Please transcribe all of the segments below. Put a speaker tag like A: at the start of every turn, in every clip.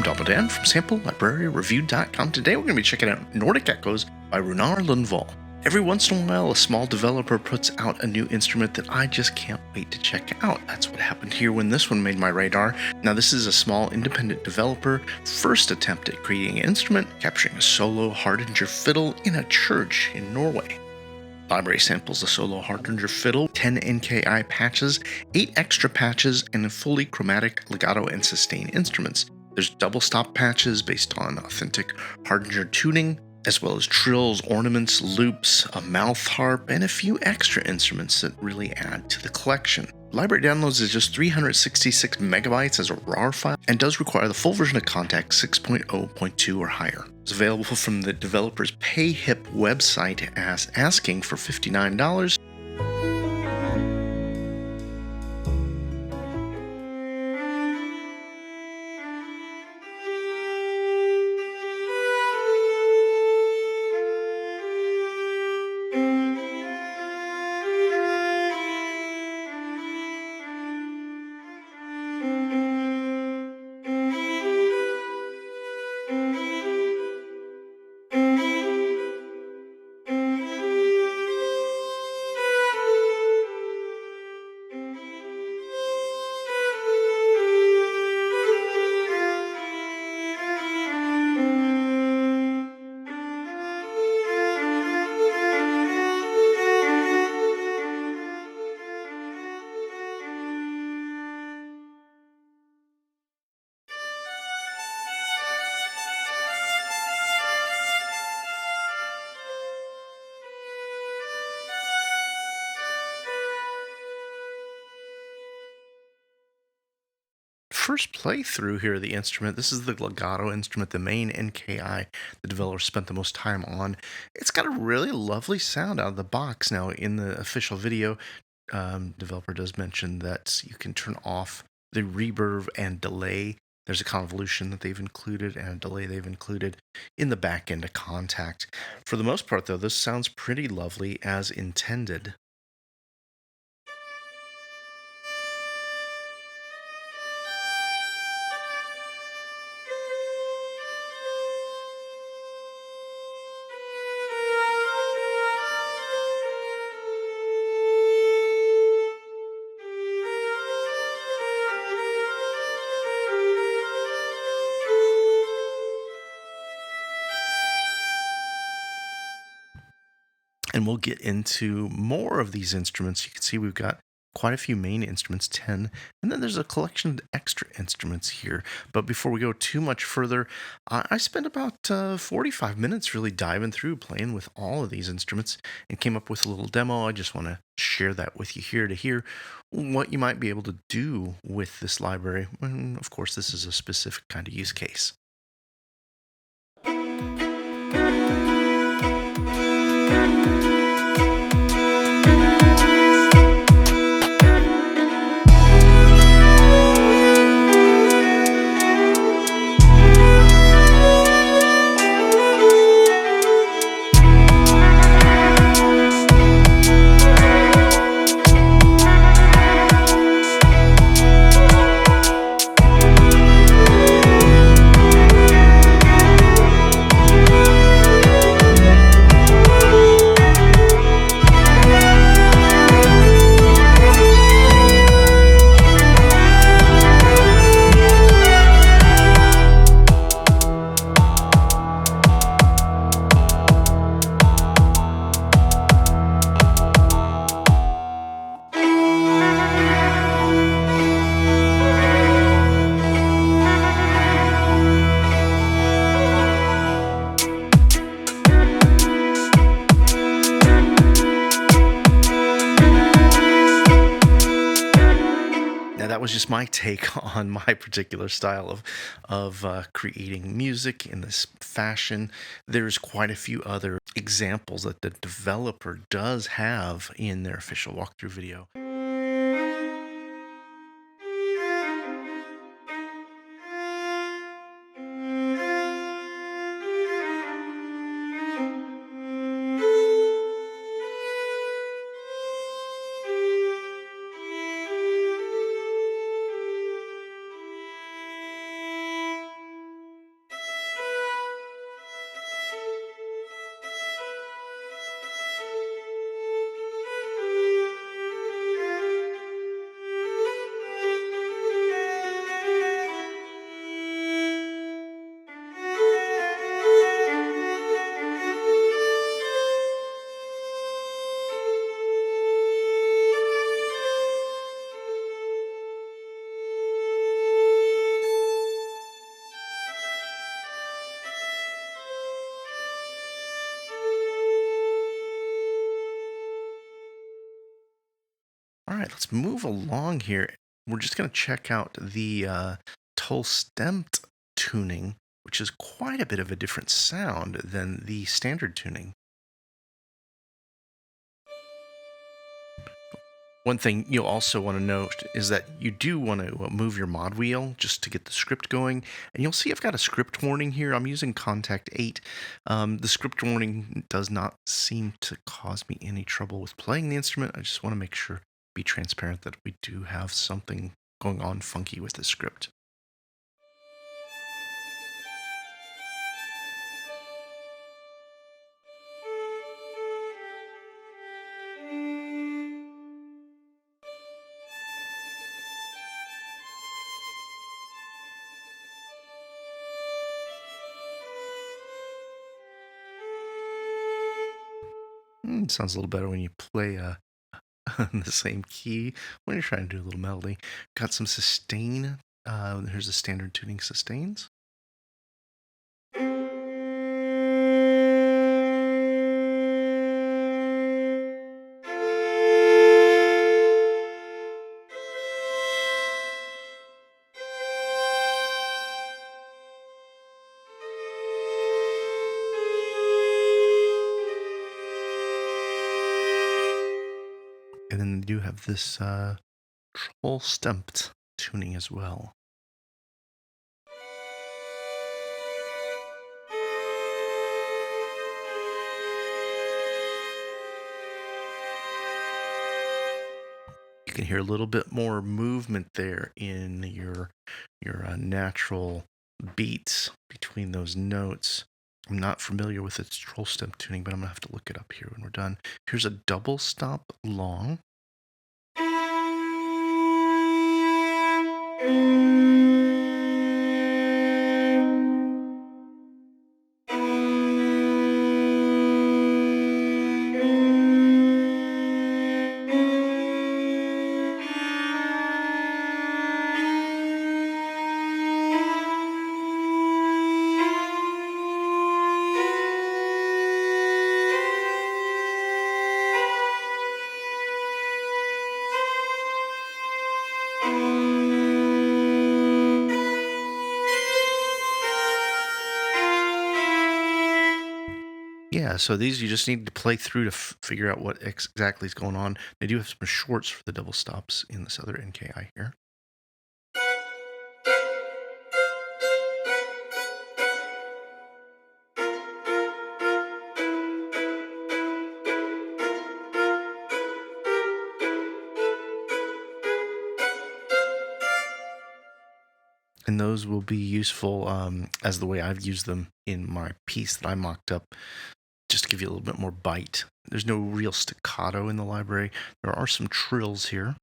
A: I'm Double Dan from SampleLibraryReview.com. Today we're going to be checking out Nordic Echoes by Runar Lundvall. Every once in a while, a small developer puts out a new instrument that I just can't wait to check out. That's what happened here when this one made my radar. Now, this is a small independent developer, first attempt at creating an instrument, capturing a Solo Hardanger Fiddle in a church in Norway. Library samples the Solo Hardanger Fiddle, 10 NKI patches, 8 extra patches, and fully chromatic legato and sustain instruments. There's double stop patches based on authentic Hardanger tuning, as well as trills, ornaments, loops, a mouth harp, and a few extra instruments that really add to the collection. Library downloads is just 366 megabytes as a RAR file and does require the full version of Kontakt 6.0.2 or higher. It's available from the developer's PayHip website asking for $59. First playthrough here of the instrument. This is the Legato instrument, the main NKI the developer spent the most time on. It's got a really lovely sound out of the box. Now, in the official video, developer does mention that you can turn off the reverb and delay. There's a convolution that they've included and a delay they've included in the back end of Kontakt. For the most part, though, this sounds pretty lovely as intended. And we'll get into more of these instruments. You can see we've got quite a few main instruments, 10, and then there's a collection of extra instruments here. But before we go too much further, I spent about 45 minutes really diving through, playing with all of these instruments, and came up with a little demo. I just want to share that with you here to hear what you might be able to do with this library. And of course, this is a specific kind of use case. That was just my take on my particular style of creating music in this fashion. There's quite a few other examples that the developer does have in their official walkthrough video. let's move along here. We're just going to check out the Trollstemt tuning, which is quite a bit of a different sound than the standard tuning. One thing you'll also want to note is that you do want to move your mod wheel just to get the script going. And you'll see I've got a script warning here. I'm using Kontakt 8. The script warning does not seem to cause me any trouble with playing the instrument. I just want to make sure, be transparent, that we do have something going on funky with the script. It sounds a little better when you play in the same key when you're trying to do a little melody. Got some sustain. Here's the standard tuning sustains. And then they do have this Trollstemt tuning as well. You can hear a little bit more movement there in your natural beats between those notes. I'm not familiar with its Trollstemt tuning, but I'm gonna have to look it up here when we're done. Here's a double stop long. Yeah, so these you just need to play through to figure out what exactly is going on. They do have some shorts for the double stops in this other NKI here. And those will be useful as the way I've used them in my piece that I mocked up, just to give you a little bit more bite. There's no real staccato in the library. There are some trills here.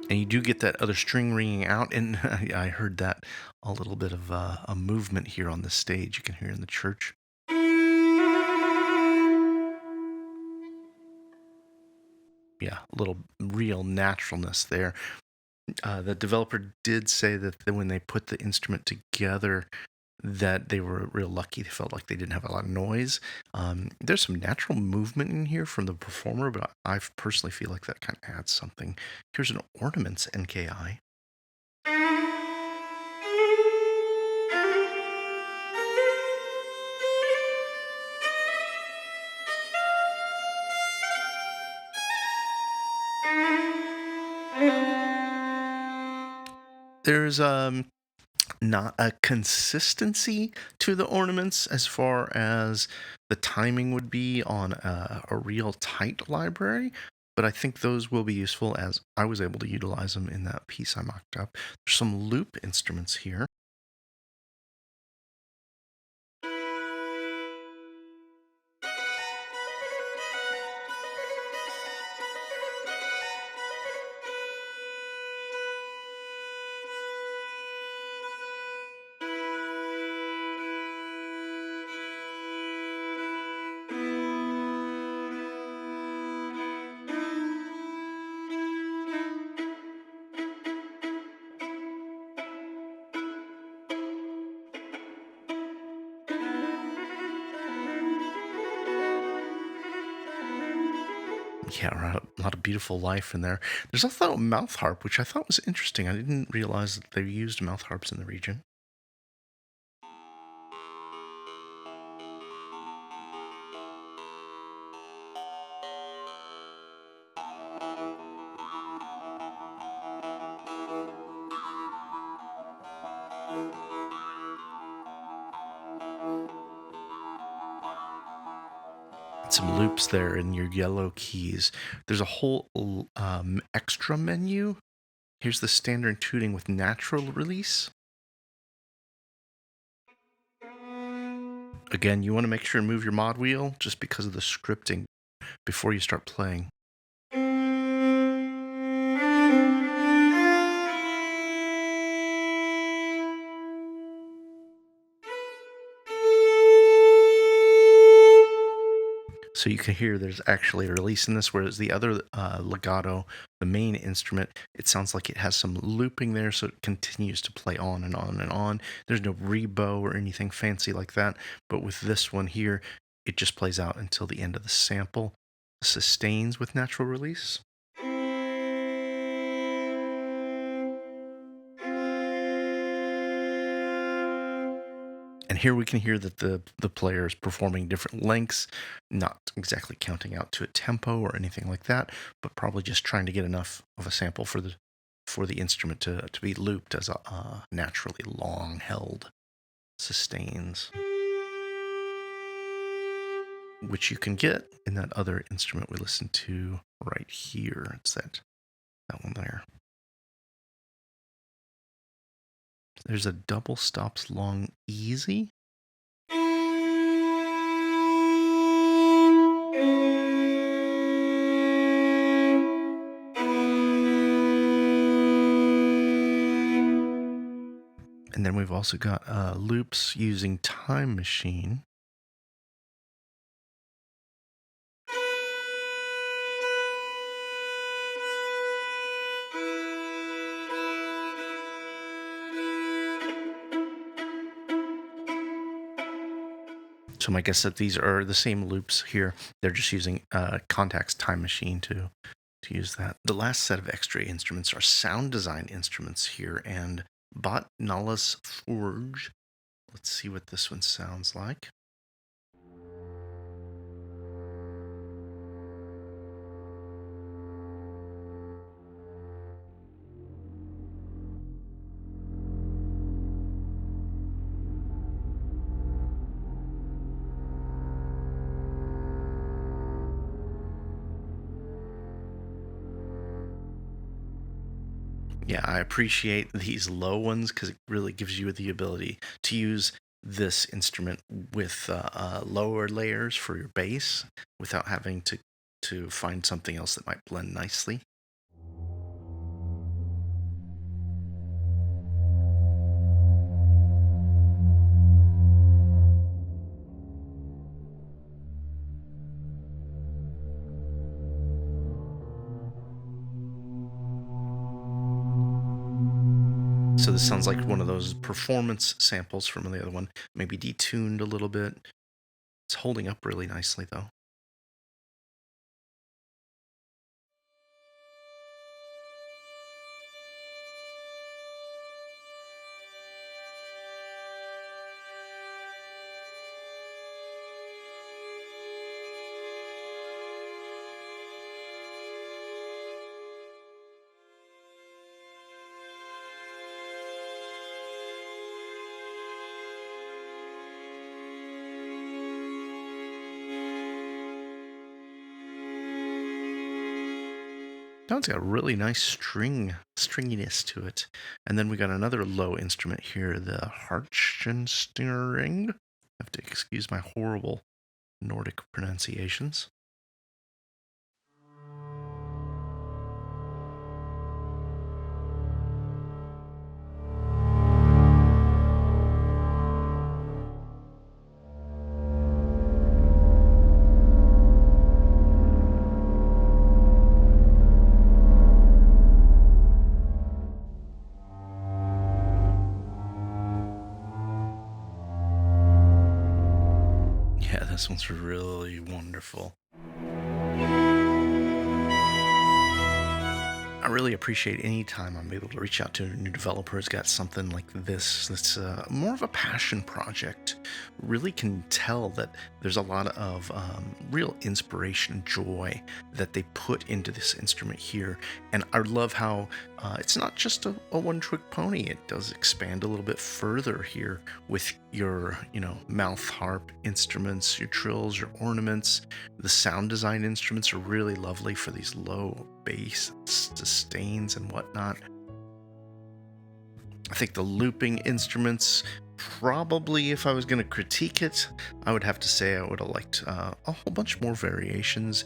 A: And you do get that other string ringing out, and I heard that a little bit of a movement here on the stage. You can hear in the church. Yeah, a little real naturalness there. The developer did say that when they put the instrument together, that they were real lucky. They felt like they didn't have a lot of noise. There's some natural movement in here from the performer, but I personally feel like that kind of adds something. Here's an ornaments NKI. There's not a consistency to the ornaments as far as the timing would be on a real tight library, but I think those will be useful as I was able to utilize them in that piece I mocked up. There's some loop instruments here. Yeah, a lot of beautiful life in there. There's also a mouth harp, which I thought was interesting. I didn't realize that they used mouth harps in the region. Some loops there in your yellow keys. There's a whole extra menu. Here's the standard tuning with natural release. Again, you want to make sure to move your mod wheel just because of the scripting before you start playing. So you can hear there's actually a release in this, whereas the other legato, the main instrument, it sounds like it has some looping there, so it continues to play on and on and on. There's no rebow or anything fancy like that, but with this one here, it just plays out until the end of the sample. Sustains with natural release. And here we can hear that the player is performing different lengths, not exactly counting out to a tempo or anything like that, but probably just trying to get enough of a sample for the instrument to be looped as a naturally long held sustains, which you can get in that other instrument we listened to right here. It's that one there. There's a double stops long easy. And then we've also got loops using Time Machine. So my guess that these are the same loops here. They're just using Kontakt's Time Machine to use that. The last set of extra instruments are sound design instruments here, and Bot Nala's Forge. Let's see what this one sounds like. Yeah, I appreciate these low ones because it really gives you the ability to use this instrument with lower layers for your bass without having to find something else that might blend nicely. So this sounds like one of those performance samples from the other one, maybe detuned a little bit. It's holding up really nicely, though. That one's got a really nice stringiness to it. And then we got another low instrument here, the Hartschenstring. I have to excuse my horrible Nordic pronunciations. Yeah, this one's really wonderful. I really appreciate any time I'm able to reach out to a new developer who's got something like this that's more of a passion project. Really can tell that there's a lot of real inspiration and joy that they put into this instrument here. And I love how it's not just a one-trick pony. It does expand a little bit further here with your, mouth harp instruments, your trills, your ornaments. The sound design instruments are really lovely for these low bass sustains and whatnot. I think the looping instruments, probably if I was going to critique it, I would have to say I would have liked a whole bunch more variations,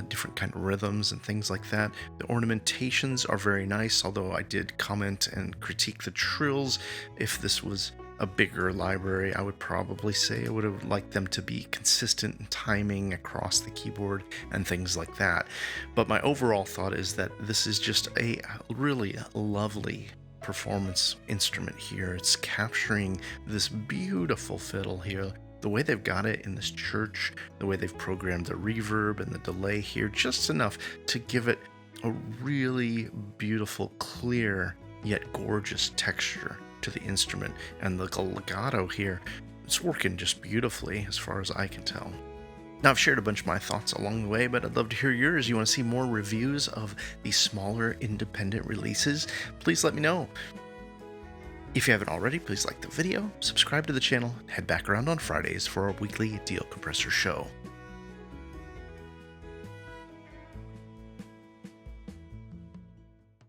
A: different kind of rhythms and things like that. The ornamentations are very nice, although I did comment and critique the trills. If this was a bigger library, I would probably say I would have liked them to be consistent in timing across the keyboard and things like that. But my overall thought is that this is just a really lovely performance instrument here. It's capturing this beautiful fiddle here. The way they've got it in this church, the way they've programmed the reverb and the delay here, just enough to give it a really beautiful, clear, yet gorgeous texture to the instrument. And the legato here, it's working just beautifully as far as I can tell. Now, I've shared a bunch of my thoughts along the way, but I'd love to hear yours. You want to see more reviews of these smaller independent releases? Please let me know. If you haven't already, please like the video, subscribe to the channel, and head back around on Fridays for our weekly Deal Compressor show.